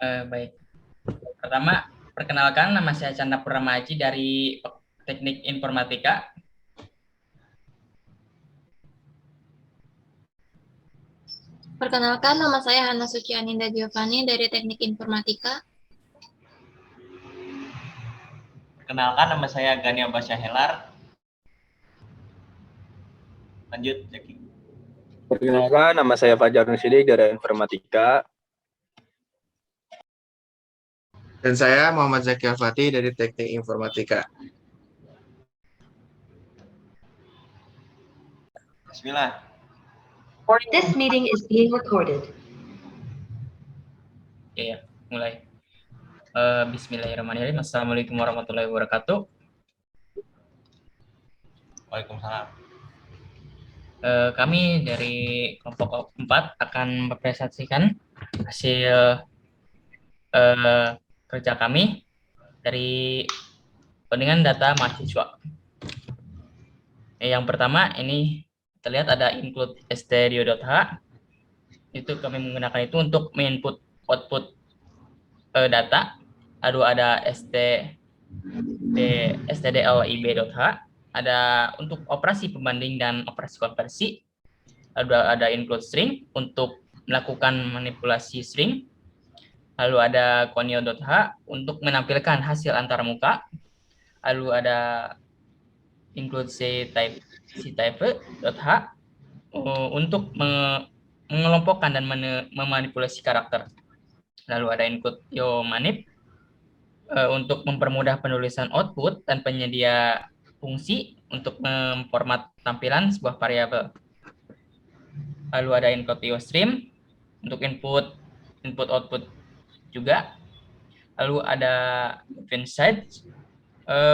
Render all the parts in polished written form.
Baik. Pertama, perkenalkan nama saya Chandra Purnama Aji dari Teknik Informatika. Perkenalkan, nama saya Hana Suci Aninda Giovanni dari Teknik Informatika. Perkenalkan, nama saya Gani Abbasya Helar. Lanjut, Jaki. Perkenalkan, nama saya Fajar Nusidik dari Informatika. Dan saya Muhammad Zaki Al-Fatih dari Teknik Informatika. Bismillah. This meeting is being recorded. Ya, mulai. Bismillahirrahmanirrahim. Assalamualaikum warahmatullahi wabarakatuh. Waalaikumsalam. Kami dari kelompok 4 akan mempresentasikan hasil kerja kami dari dengan data mahasiswa. Yang pertama ini terlihat ada include stereo.h. Itu kami menggunakan itu untuk input output data. Lalu ada stdlib.h, ada untuk operasi pembanding dan operasi konversi. Lalu ada include string untuk melakukan manipulasi string. Lalu ada conio.h untuk menampilkan hasil antarmuka. Lalu ada include ctype.h untuk mengelompokkan dan memanipulasi karakter. Lalu ada include yomanip untuk mempermudah penulisan output dan penyedia fungsi untuk memformat tampilan sebuah variabel. Lalu ada include yostream untuk input output juga. Lalu ada event-side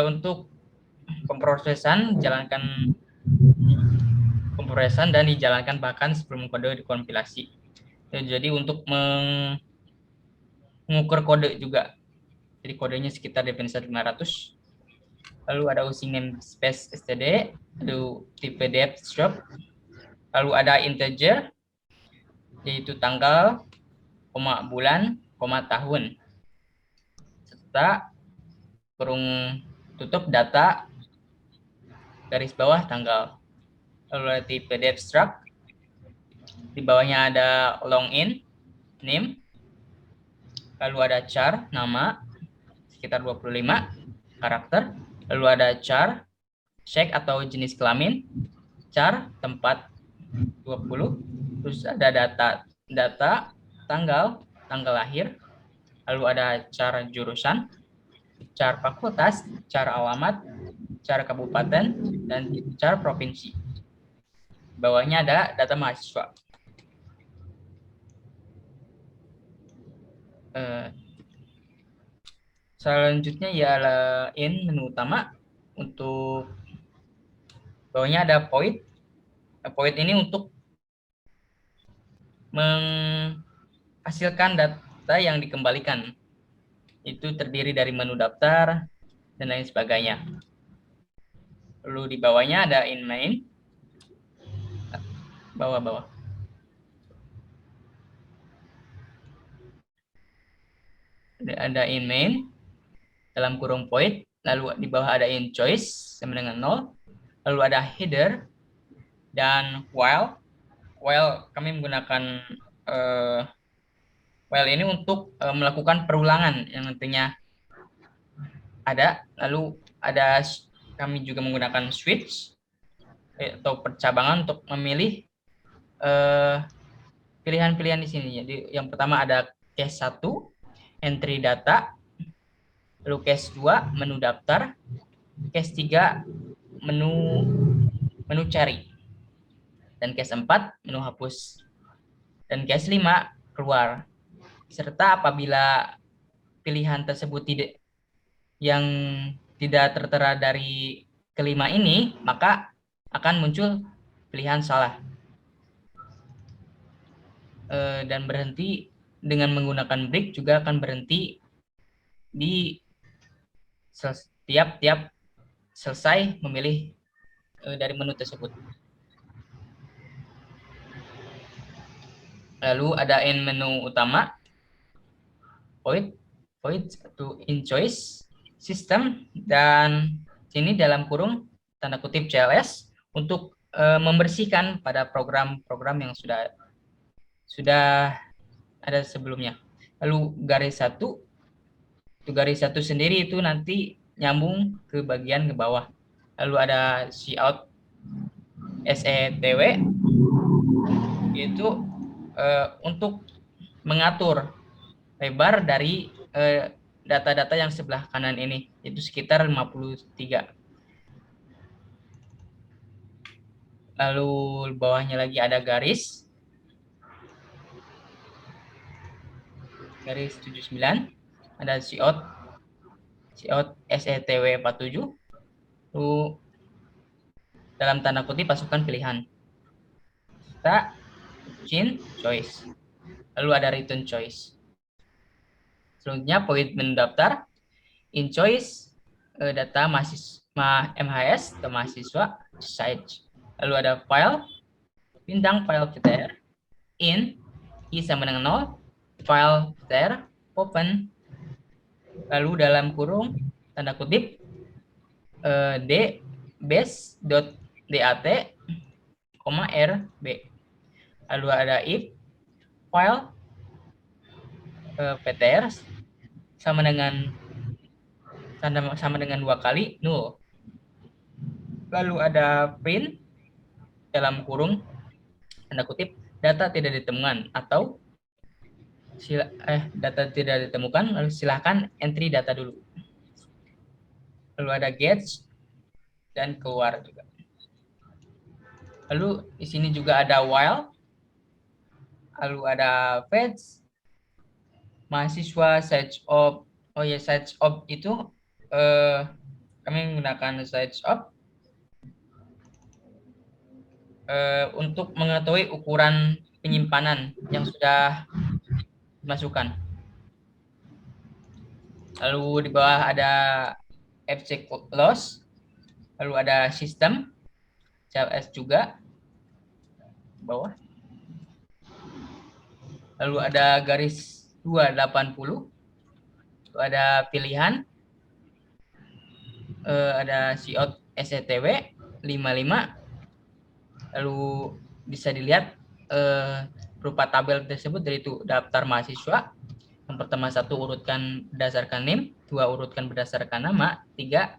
untuk pemrosesan dan dijalankan bahkan sebelum kode dikompilasi. Jadi untuk mengukur kode juga. Jadi kodenya sekitar event-side 500. Lalu ada using namespace std, lalu tipe depth stroke. Lalu ada integer, yaitu tanggal, koma bulan, koma tahun. Serta kurung tutup data, garis bawah tanggal. Lalu ada tipe depth struct. Di bawahnya ada login, name. Lalu ada char, nama, sekitar 25 karakter. Lalu ada char, check atau jenis kelamin. Char, tempat 20. Terus ada data, tanggal lahir. Lalu ada char jurusan, char fakultas, char alamat, char kabupaten, dan char provinsi. Bawahnya ada data mahasiswa. Selanjutnya ialah menu utama. Untuk bawahnya ada point. Point ini untuk menghasilkan data yang dikembalikan. Itu terdiri dari menu daftar dan lain sebagainya. Lalu di bawahnya ada in main. Bawah. Ada in main dalam kurung point. Lalu di bawah ada in choice sama dengan 0. Lalu ada header dan while. While kami menggunakan while ini untuk melakukan perulangan yang nantinya ada. Lalu ada kami juga menggunakan switch atau percabangan untuk memilih pilihan-pilihan di sini. Jadi yang pertama ada case 1, entry data. Lalu case 2, menu daftar. Case 3, menu cari. Dan case 4, menu hapus. Dan case 5, keluar. Serta apabila pilihan tersebut yang tidak tertera dari kelima ini, maka akan muncul pilihan salah. Dan berhenti dengan menggunakan break juga akan berhenti di tiap selesai memilih dari menu tersebut. Lalu ada in menu utama. void to in choice system, dan sini dalam kurung tanda kutip CLS untuk membersihkan pada program-program yang sudah ada sebelumnya. Lalu garis satu sendiri itu nanti nyambung ke bagian ke bawah. Lalu ada cout setw, yaitu untuk mengatur lebar dari data-data yang sebelah kanan ini, itu sekitar 53. Lalu bawahnya lagi ada garis 79, ada cout setw 47, lalu dalam tanda kutip pasukan pilihan, kita change choice, lalu ada return choice. Selanjutnya void menu daftar, in choice data MHS atau mahasiswa site, lalu ada file bintang file ptr in i sama dengan 0, file ptr open, lalu dalam kurung tanda kutip d base.dat, rb, lalu ada if file ptr sama dengan 2 kali 0, lalu ada print dalam kurung tanda kutip data tidak ditemukan atau data tidak ditemukan, lalu silahkan entry data dulu. Lalu ada get dan keluar juga. Lalu di sini juga ada while, lalu ada fetch mahasiswa search of. Oh ya, search of itu kami menggunakan search of untuk mengetahui ukuran penyimpanan yang sudah dimasukkan. Lalu di bawah ada fc close, lalu ada sistem CLS juga di bawah, lalu ada garis 280, lalu ada pilihan, ada cout setw 55, lalu bisa dilihat berupa tabel tersebut, yaitu daftar mahasiswa. Yang pertama 1 urutkan berdasarkan NIM, 2 urutkan berdasarkan nama, 3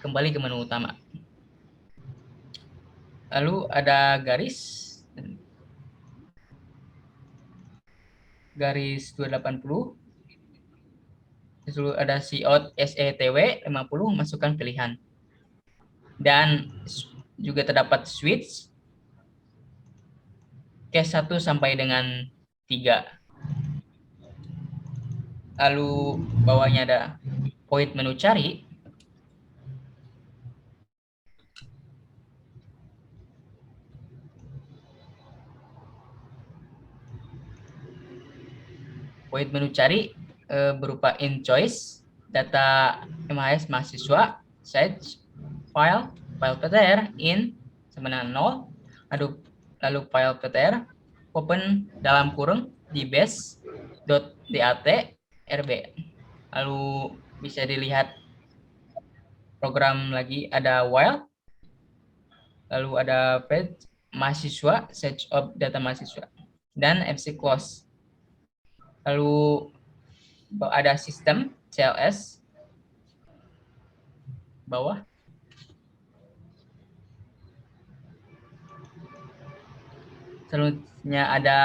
kembali ke menu utama. Lalu ada garis 280, lalu ada cout setw 50, masukkan pilihan, dan juga terdapat switch case 1 sampai dengan 3. Lalu bawahnya ada void menu cari, berupa in choice data MHS mahasiswa search file ptr in sama dengan 0, lalu file ptr open dalam kurung di base.dat rb. Lalu bisa dilihat program lagi, ada while, lalu ada fetch mahasiswa search of data mahasiswa, dan fc close. Lalu ada sistem CLS bawah. Selanjutnya ada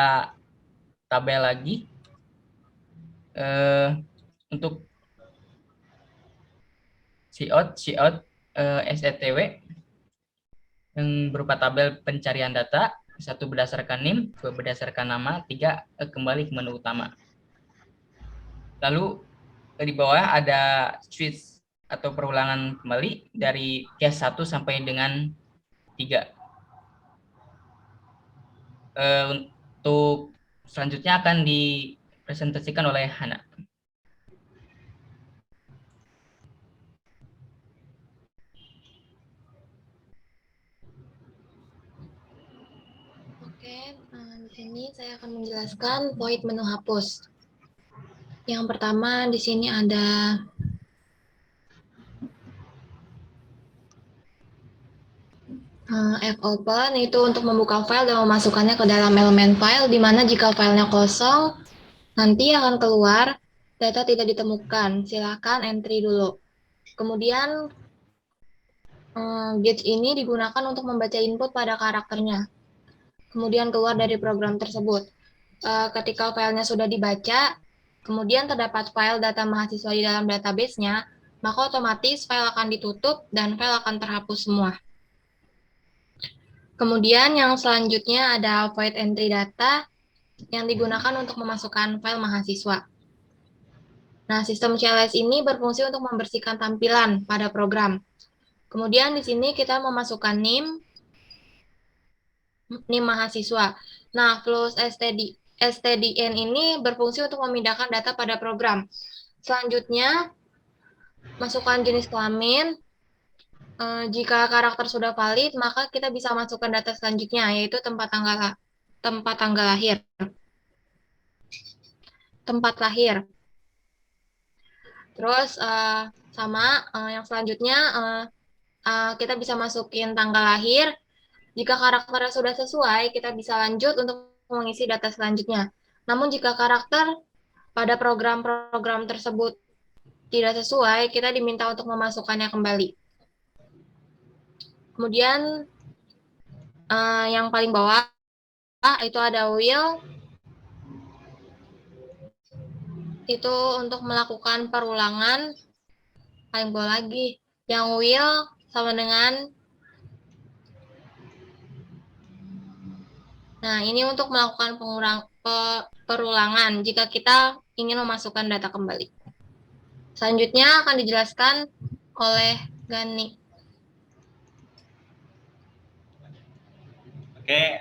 tabel lagi untuk cout setw yang berupa tabel pencarian data, 1 berdasarkan NIM, 2 berdasarkan nama, 3 kembali ke menu utama. Lalu di bawah ada switch atau perulangan kembali dari case 1 sampai dengan 3. Untuk selanjutnya akan dipresentasikan oleh Hana. Oke, di sini saya akan menjelaskan void menu hapus. Yang pertama di sini ada fopen, itu untuk membuka file dan memasukkannya ke dalam elemen file, di mana jika filenya kosong, nanti akan keluar data tidak ditemukan. Silakan entry dulu. Kemudian gauge ini digunakan untuk membaca input pada karakternya, kemudian keluar dari program tersebut. Ketika filenya sudah dibaca, kemudian terdapat file data mahasiswa di dalam database-nya, maka otomatis file akan ditutup dan file akan terhapus semua. Kemudian yang selanjutnya ada void entry data yang digunakan untuk memasukkan file mahasiswa. Nah, sistem CLS ini berfungsi untuk membersihkan tampilan pada program. Kemudian di sini kita memasukkan NIM mahasiswa. Nah, flows stdin ini berfungsi untuk memindahkan data pada program. Selanjutnya, masukkan jenis kelamin. Jika karakter sudah valid, maka kita bisa masukkan data selanjutnya, yaitu tempat tanggal lahir. Tempat lahir. Terus yang selanjutnya kita bisa masukin tanggal lahir. Jika karakternya sudah sesuai, kita bisa lanjut untuk mengisi data selanjutnya. Namun jika karakter pada program-program tersebut tidak sesuai, kita diminta untuk memasukkannya kembali. Kemudian yang paling bawah itu ada will. Itu untuk melakukan perulangan. Paling bawah lagi. Yang will sama dengan. Nah, ini untuk melakukan perulangan jika kita ingin memasukkan data kembali. Selanjutnya akan dijelaskan oleh Gani. Oke,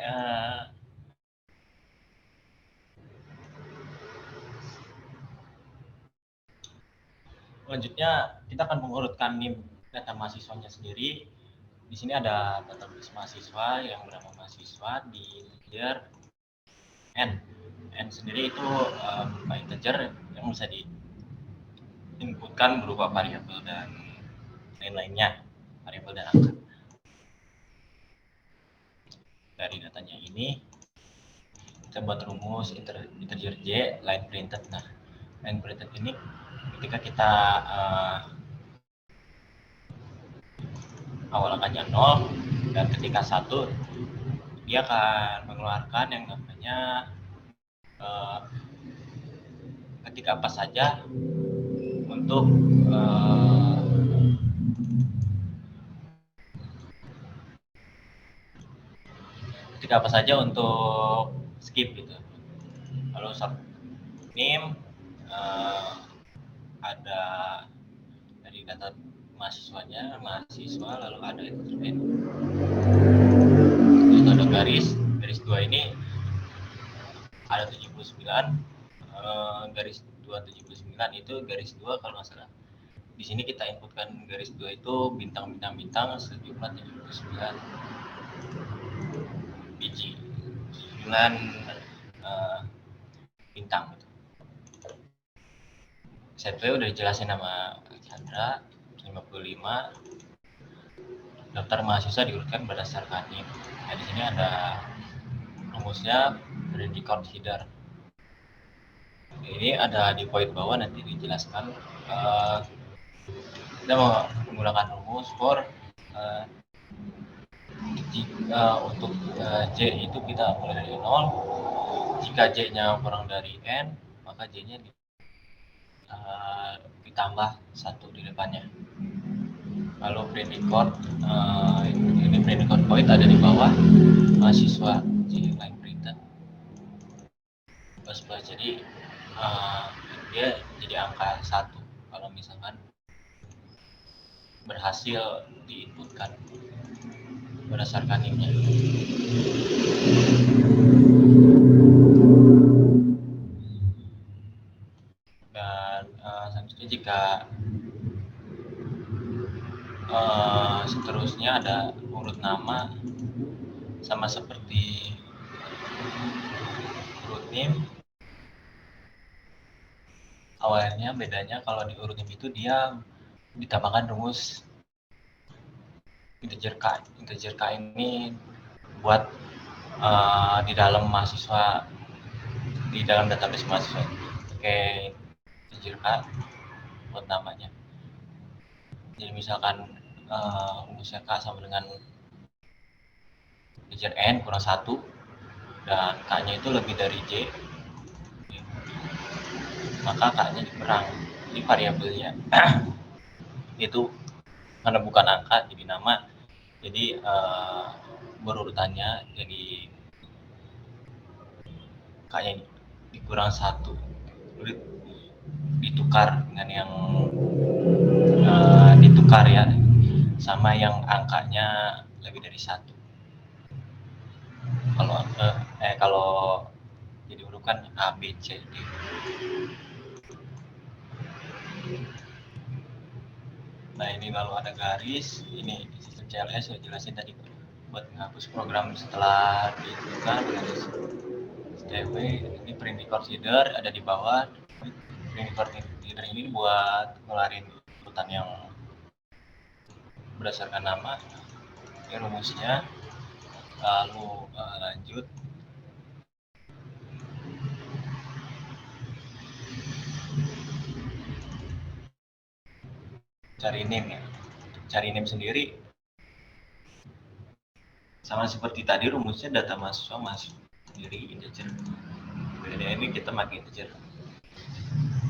selanjutnya kita akan mengurutkan NIM data mahasiswanya sendiri. Di sini ada database mahasiswa yang bernama mahasiswa di integer n. N sendiri itu berupa integer yang bisa diinputkan berupa variabel dan lain-lainnya, variabel dan angka. Dari datanya ini kita buat rumus integer j line printed. Nah, line printed ini ketika kita awal angkanya 0 dan ketika 1 dia akan mengeluarkan yang namanya ketika apa saja untuk ketika apa saja untuk skip gitu. Lalu name ada dari data mahasiswanya, mahasiswa, lalu ada instrumen. Itu ada garis 2 ini ada 79, garis 279 itu garis 2 kalau nggak salah. Di sini kita inputkan garis 2 itu bintang sejumlah 79 biji, 9 bintang gitu. Setnya udah dijelasin sama Chandra. 55 daftar mahasiswa diurutkan berdasarkan NIM. Nah, di sini ada rumusnya predicate header. Ini ada di poin bawah, nanti dijelaskan. Kita mau menggunakan rumus for untuk J itu kita mulai dari 0. Jika J-nya kurang dari N, maka J-nya ditambah 1 di depannya. Lalu predicate ini predicate point ada di bawah mahasiswa J line printed. Jadi dia jadi angka 1 kalau misalkan berhasil diinputkan berdasarkan NIM-nya. Dan selanjutnya jika seterusnya ada urut nama sama seperti urut NIM, awalnya bedanya kalau di urutan itu dia ditambahkan rumus integer k. Integer k ini buat di dalam mahasiswa, di dalam database mahasiswa pakai integer k buat namanya. Jadi misalkan rumusnya k sama dengan integer n kurang 1 dan k-nya itu lebih dari j, maka k-nya dikurang. Ini variabelnya itu karena bukan angka jadi nama, jadi berurutannya jadi k-nya dikurang 1, ditukar dengan yang ditukar ya sama yang angkanya lebih dari 1. Kalau jadi urutan A, B, C, D. Nah ini lalu ada garis, ini sistem CLS saya jelasin tadi buat menghapus program setelah diinputkan garis STW. Ini print record header ada di bawah. Print record header ini buat ngeluarin urutan yang berdasarkan nama. Ini rumusnya. Lalu lanjut. Cari name ya. Cari name sendiri sama seperti tadi rumusnya data mahasiswa masuk sendiri integer. Bedanya ini kita pakai integer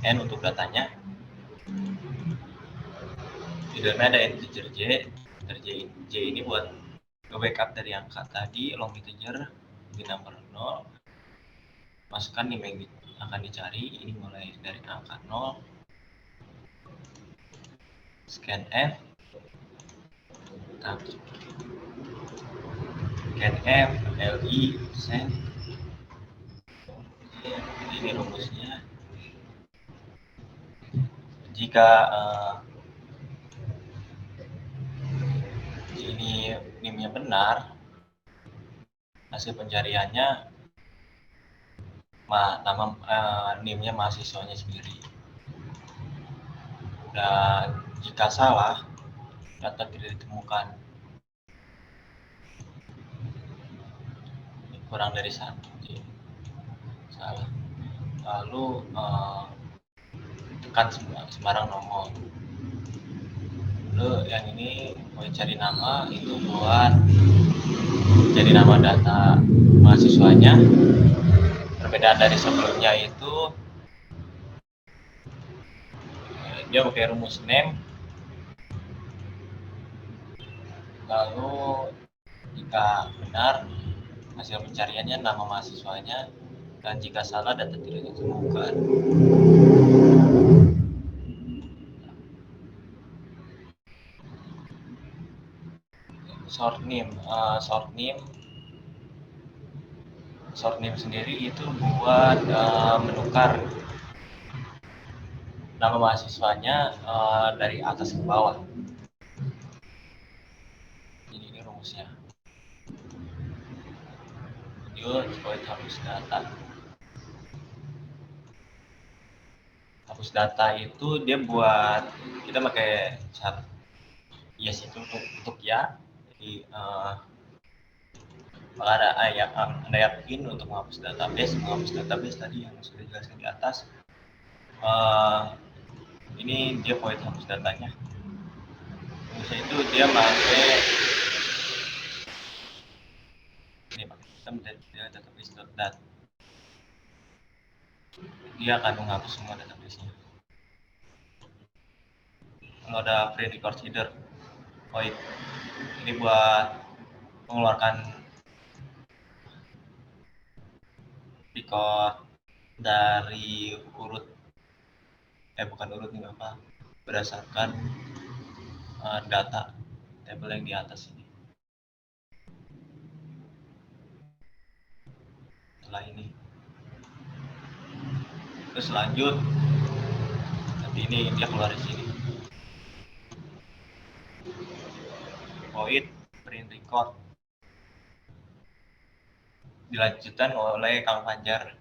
n untuk datanya. Headernya ada integer j. Integer j ini buat nge-backup dari angka tadi long integer di number 0. Masukkan name yang akan dicari. Ini mulai dari angka 0. Scan F, scan F, LI, send. Ini rumusnya. Jika ini name-nya benar, hasil pencariannya nama name-nya mahasiswanya sendiri. Dan jika salah, data tidak ditemukan. Kurang dari 1. Salah. Lalu tekan sembarang nomor. Lalu yang ini mau cari nama itu buat jadi nama data mahasiswanya. Perbedaan dari sebelumnya itu dia pakai rumus name. Lalu jika benar hasil pencariannya nama mahasiswanya, dan jika salah data tidak ditemukan. Short name sendiri itu buat menukar nama mahasiswanya dari atas ke bawah. Jadi ini rumusnya. Void hapus data. Hapus data itu dia buat kita pakai syarat yes itu untuk ya. Jadi Anda yakin untuk menghapus database tadi yang sudah dijelaskan di atas. Ini dia void hapus datanya. Rumusnya itu dia pakai sistem database.dat. Dia akan menghapus semua database-nya. Kalau ada print record header, void ini buat mengeluarkan record dari berdasarkan data tabel yang di atas ini. Setelah ini terus lanjut, nanti ini dia keluar di sini. Void print record dilanjutkan oleh Kang Fajar.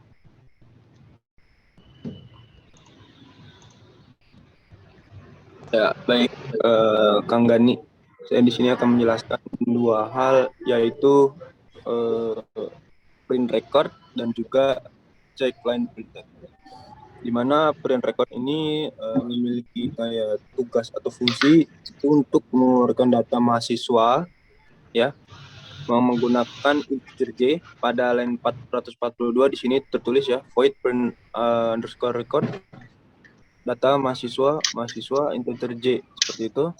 Ya, baik, Kang Gani. Saya di sini akan menjelaskan dua hal, yaitu eh, print record dan juga check line printer. Di mana print record ini memiliki kayak tugas atau fungsi itu untuk mengeluarkan data mahasiswa, ya, menggunakan integer J pada line 442 di sini tertulis ya, void print underscore record data mahasiswa integer J seperti itu.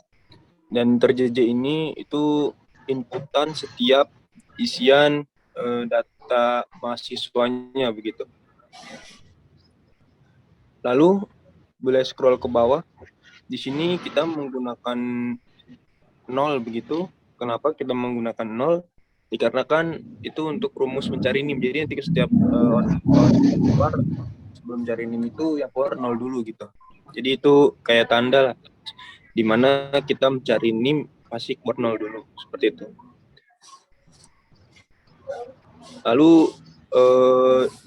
Dan integer J ini itu inputan setiap isian data mahasiswanya begitu. Lalu boleh scroll ke bawah. Di sini kita menggunakan 0 begitu. Kenapa kita menggunakan 0? Dikarenakan itu untuk rumus mencari NIM. Jadi nanti setiap orang keluar sebelum cari NIM itu yang keluar 0 dulu gitu. Jadi itu kayak tanda lah, di mana kita mencari NIM pasti keluar 0 dulu, seperti itu. Lalu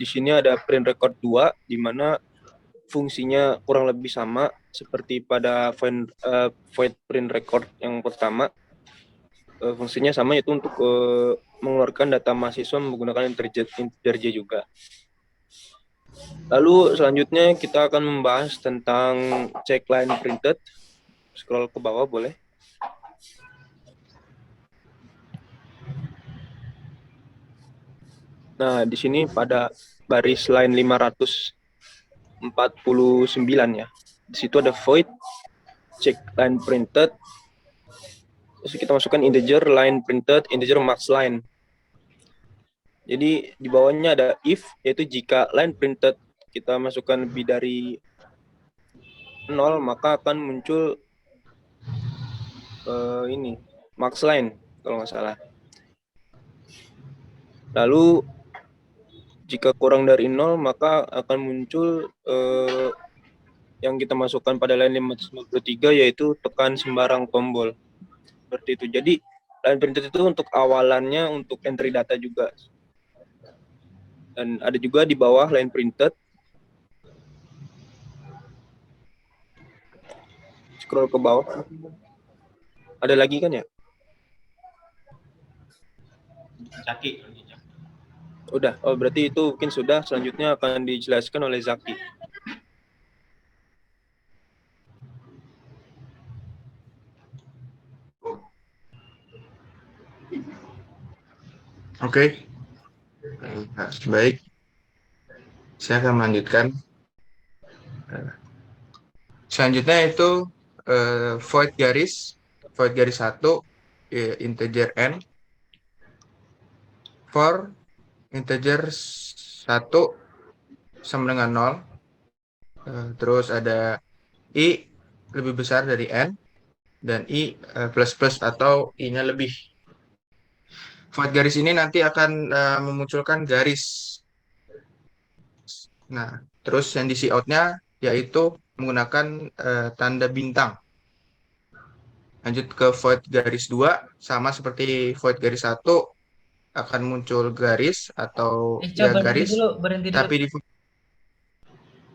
di sini ada print record 2, di mana fungsinya kurang lebih sama seperti pada void print record yang pertama. Fungsinya sama, yaitu untuk mengeluarkan data mahasiswa menggunakan integer J juga. Lalu selanjutnya kita akan membahas tentang check line printed. Scroll ke bawah boleh. Nah, di sini pada baris line 549 ya. Di situ ada void check line printed. Terus kita masukkan integer line printed, integer max line. Jadi di bawahnya ada if, yaitu jika line printed kita masukkan lebih dari 0, maka akan muncul ini max line kalau nggak salah. Lalu jika kurang dari 0, maka akan muncul yang kita masukkan pada line 553, yaitu tekan sembarang tombol. Seperti itu. Jadi line printed itu untuk awalannya untuk entry data juga. Dan ada juga di bawah line printed. Scroll ke bawah. Ada lagi kan ya? Zaki. Udah. Oh, berarti itu mungkin sudah. Selanjutnya akan dijelaskan oleh Zaki. Oke. Baik. Saya akan melanjutkan. Selanjutnya itu void garis 1 integer n for integer 1 sama dengan 0. Terus ada i lebih besar dari n dan i plus plus atau i-nya lebih. Void garis ini nanti akan memunculkan garis. Nah, terus yang di cout-nya yaitu menggunakan tanda bintang. Lanjut ke void garis 2, sama seperti void garis 1, akan muncul garis atau ya garis, berhenti dulu. tapi di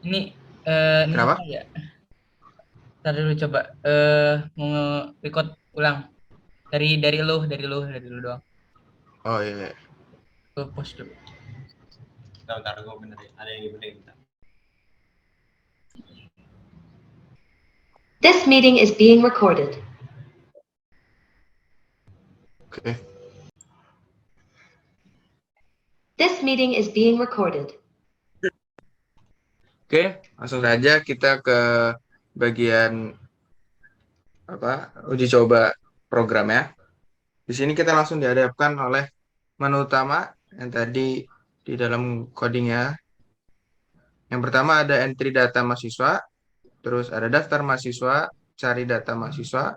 Ini kenapa? apa ya? Ntar dulu coba mau record ulang dari lu doang. Oh iya. Ke post dulu. Bentar, gue benerin. Ada yang dibenerin. This meeting is being recorded. Oke. This meeting is being recorded. Oke, langsung saja kita ke bagian uji coba program ya. Di sini kita langsung dihadapkan oleh menu utama yang tadi di dalam codingnya. Yang pertama ada entry data mahasiswa, terus ada daftar mahasiswa, cari data mahasiswa,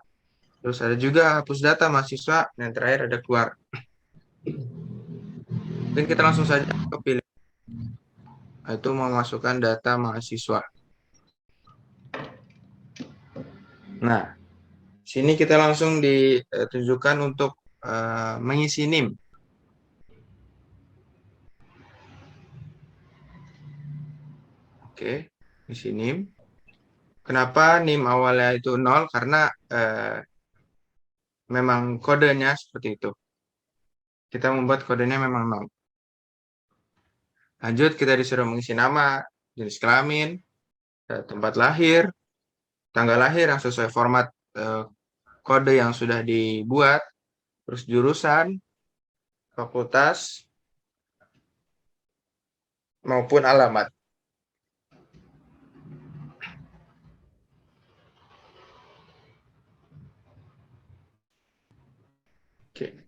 terus ada juga hapus data mahasiswa, dan terakhir ada keluar. Mungkin kita langsung saja ke pilih, yaitu memasukkan data mahasiswa. Nah, sini kita langsung ditunjukkan untuk mengisi NIM. Oke, isi NIM. Kenapa NIM awalnya itu 0? Karena memang kodenya seperti itu. Kita membuat kodenya memang 0. Lanjut, kita disuruh mengisi nama, jenis kelamin, tempat lahir, tanggal lahir yang sesuai format kode yang sudah dibuat, terus jurusan, fakultas, maupun alamat. Oke.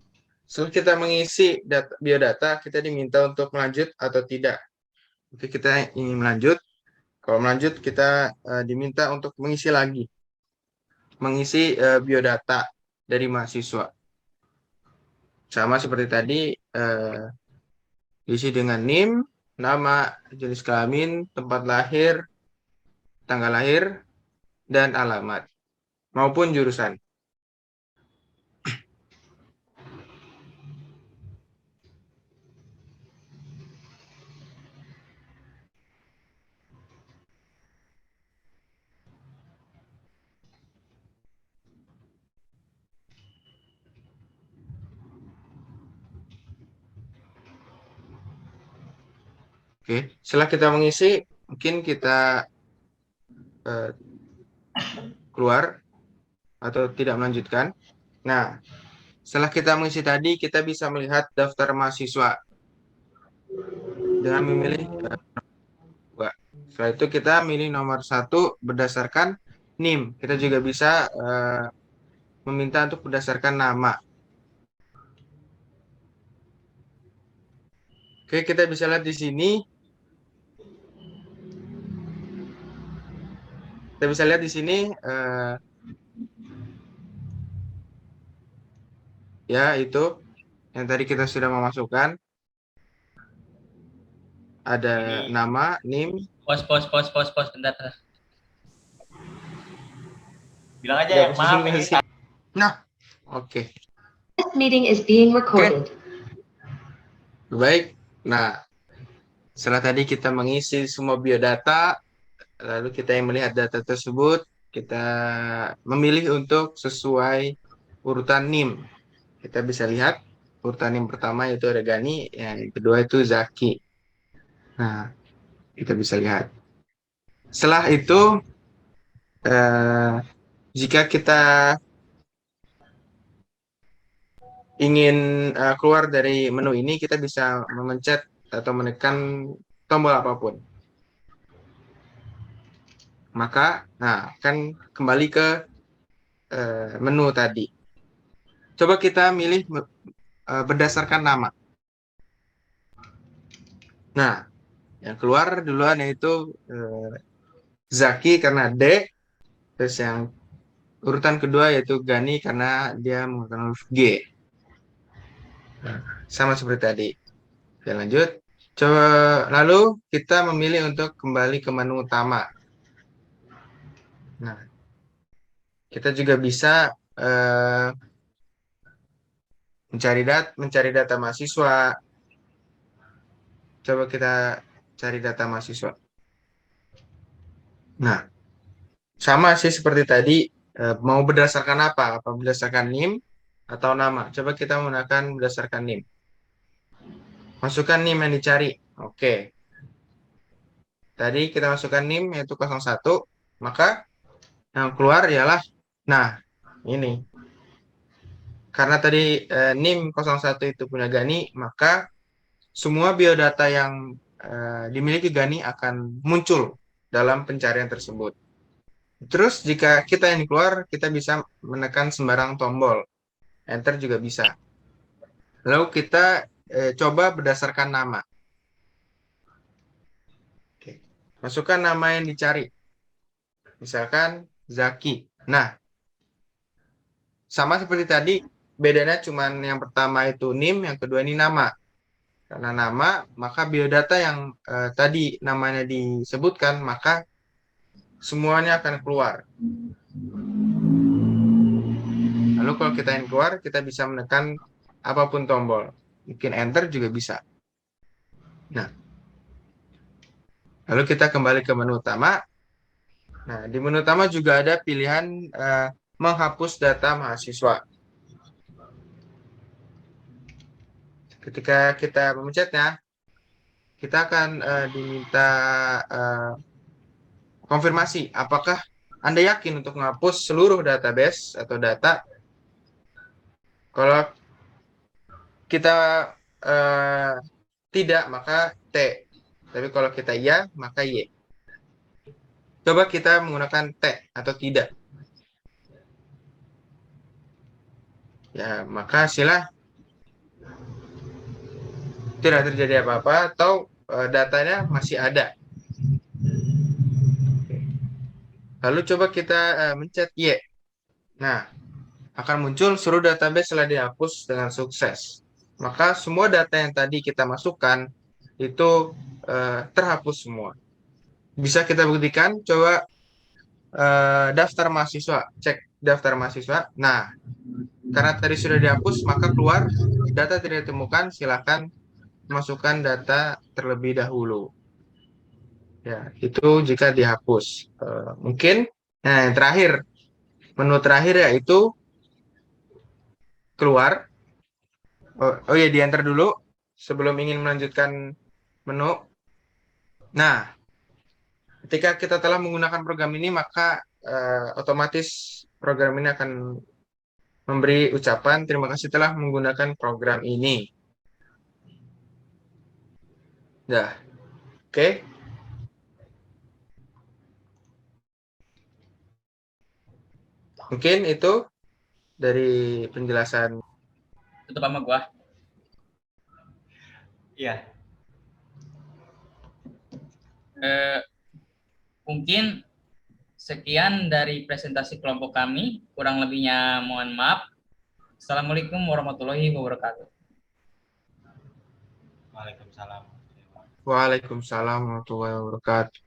Setelah kita mengisi biodata, kita diminta untuk melanjut atau tidak. Oke, kita ingin melanjut. Kalau melanjut, kita diminta untuk mengisi lagi. Mengisi biodata dari mahasiswa. Sama seperti tadi, diisi dengan NIM, nama, jenis kelamin, tempat lahir, tanggal lahir, dan alamat, maupun jurusan. Oke, setelah kita mengisi, mungkin kita keluar atau tidak melanjutkan. Nah, setelah kita mengisi tadi, kita bisa melihat daftar mahasiswa dengan memilih dua. Setelah itu kita milih nomor 1 berdasarkan NIM. Kita juga bisa meminta untuk berdasarkan nama. Oke, kita bisa lihat di sini. Kita bisa lihat di sini ya itu yang tadi kita sudah memasukkan. Ada nama, NIM. Pos, bentar. Bilang aja Ya, ya, maaf posisi ini. masih. Nah, oke. This meeting is being recorded. Baik. Nah, setelah tadi kita mengisi semua biodata, lalu kita yang melihat data tersebut, kita memilih untuk sesuai urutan NIM. Kita bisa lihat urutan NIM pertama itu ada Gani, yang kedua itu Zaki. Nah, kita bisa lihat. Setelah itu, jika kita ingin keluar dari menu ini, kita bisa memencet atau menekan tombol apapun. Maka, nah, akan kembali ke menu tadi. Coba kita milih berdasarkan nama. Nah, yang keluar duluan yaitu Zaki karena D, terus yang urutan kedua yaitu Gani karena dia menggunakan huruf G. Nah, sama seperti tadi. Oke, lanjut. Coba lalu kita memilih untuk kembali ke menu utama. Nah, kita juga bisa mencari data mahasiswa. Coba kita cari data mahasiswa. Nah, sama sih seperti tadi, mau berdasarkan apa? Apa berdasarkan NIM atau nama? Coba kita menggunakan berdasarkan NIM. Masukkan NIM yang dicari. Oke. Tadi kita masukkan NIM yaitu 01, maka yang keluar ialah, nah, ini. Karena tadi NIM 01 itu punya Gani, maka semua biodata yang dimiliki Gani akan muncul dalam pencarian tersebut. Terus jika kita yang keluar, kita bisa menekan sembarang tombol. Enter juga bisa. Lalu kita coba berdasarkan nama. Oke. Masukkan nama yang dicari. Misalkan Zaki. Nah, sama seperti tadi, bedanya cuma yang pertama itu NIM, yang kedua ini nama. Karena nama, maka biodata yang tadi namanya disebutkan, maka semuanya akan keluar. Lalu kalau kita ingin keluar, kita bisa menekan apapun tombol. Mungkin enter juga bisa. Nah, lalu kita kembali ke menu utama. Nah, di menu utama juga ada pilihan menghapus data mahasiswa. Ketika kita memencetnya, kita akan diminta konfirmasi apakah Anda yakin untuk menghapus seluruh database atau data. Kalau kita tidak, maka T. Tapi kalau kita iya, maka Y. Coba kita menggunakan T atau tidak. Ya, maka hasilnya tidak terjadi apa-apa atau datanya masih ada. Lalu coba kita mencet Y. Nah, akan muncul seluruh database telah dihapus dengan sukses. Maka semua data yang tadi kita masukkan itu terhapus semua. Bisa kita buktikan, coba daftar mahasiswa, cek daftar mahasiswa. Nah, karena tadi sudah dihapus, maka keluar data tidak ditemukan, silakan masukkan data terlebih dahulu. Ya, itu jika dihapus. Mungkin, nah yang terakhir, menu terakhir yaitu keluar. Oh ya, di enter dulu sebelum ingin melanjutkan menu. Nah, ketika kita telah menggunakan program ini, maka otomatis program ini akan memberi ucapan terima kasih telah menggunakan program ini. Nah, oke. Mungkin itu dari penjelasan. Tutup sama gua. Iya. Mungkin sekian dari presentasi kelompok kami. Kurang lebihnya mohon maaf. Assalamualaikum warahmatullahi wabarakatuh. Waalaikumsalam. Waalaikumsalam warahmatullahi wabarakatuh.